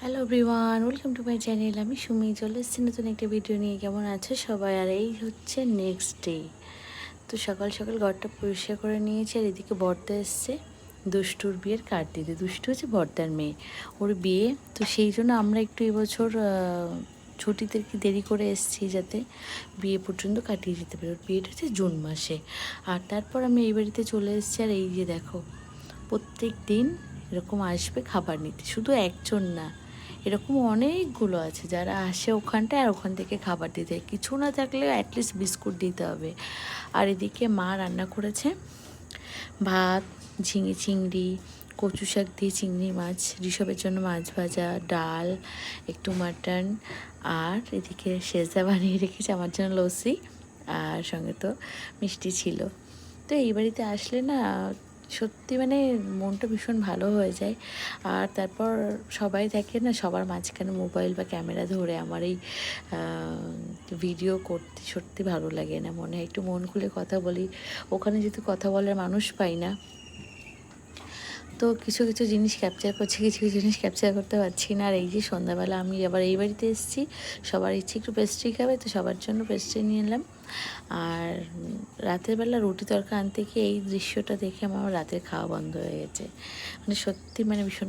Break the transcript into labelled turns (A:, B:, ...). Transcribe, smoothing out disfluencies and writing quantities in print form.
A: Hello everyone, welcome to my channel. আমি সুমি চলে এসেছি নতুন একটা ভিডিও নিয়ে। কেমন আছে সবাই? আর এই হচ্ছে নেক্সট ডে। তো সকাল সকাল ঘরটা পরিষ্কার করে নিয়েছি। আর এদিকে বর্দা এসছে দুষ্টুর বিয়ের কার্ড দিতে। দুষ্টু হচ্ছে বর্দার মেয়ে, ওর বিয়ে। তো সেই জন্য আমরা একটু এবছর ছুটিতে কি দেরি করে এসেছি, যাতে বিয়ে পর্যন্ত কাটিয়ে যেতে পারি। ওর বিয়েটা হচ্ছে জুন মাসে। আর তারপর আমি এই বাড়িতে চলে এসেছি। আর এই যে দেখো, প্রত্যেক দিন এরকম আসবে খাবার নিতে। শুধু একজন না, এরকম অনেকগুলো আছে যারা আসে ওখানটায়, আর ওখান থেকে খাবার দিতে। কিছু না থাকলেও অ্যাটলিস্ট বিস্কুট দিতে হবে। আর এদিকে মা রান্না করেছে ভাত, ঝিঙে চিংড়ি, কচু শাক দিয়ে চিংড়ি মাছ, ঋষভের জন্য মাছ ভাজা, ডাল, একটু মাটন। আর এদিকে সেজা বানিয়ে রেখেছে আমার জন্য লস্যি, আর সঙ্গে তো মিষ্টি ছিল। তো এই বাড়িতে আসলে না সত্যি মানে মনটা ভীষণ ভালো হয়ে যায়। আর তারপর সবাই থাকে না, সবার মাঝখানে মোবাইল বা ক্যামেরা ধরে আমার এই ভিডিও করতে সত্যি ভালো লাগে না। মনে হয় একটু মন খুলে কথা বলি। ওখানে যেহেতু কথা বলার মানুষ পাই না, তো কিছু কিছু জিনিস ক্যাপচার করছি, কিছু কিছু জিনিস ক্যাপচার করতে পারছি না। আর এই যে সন্ধ্যাবেলা আমি আবার এই বাড়িতে এসেছি, সবার ইচ্ছে একটু পেস্ট্রি খাবে, তো সবার জন্য পেস্ট্রি নিয়ে এলাম। আর রাতের বেলা রুটি তরকা আনতে গিয়ে এই দৃশ্যটা দেখে আমার রাতের খাওয়া বন্ধ হয়ে গেছে। মানে সত্যি মানে ভীষণ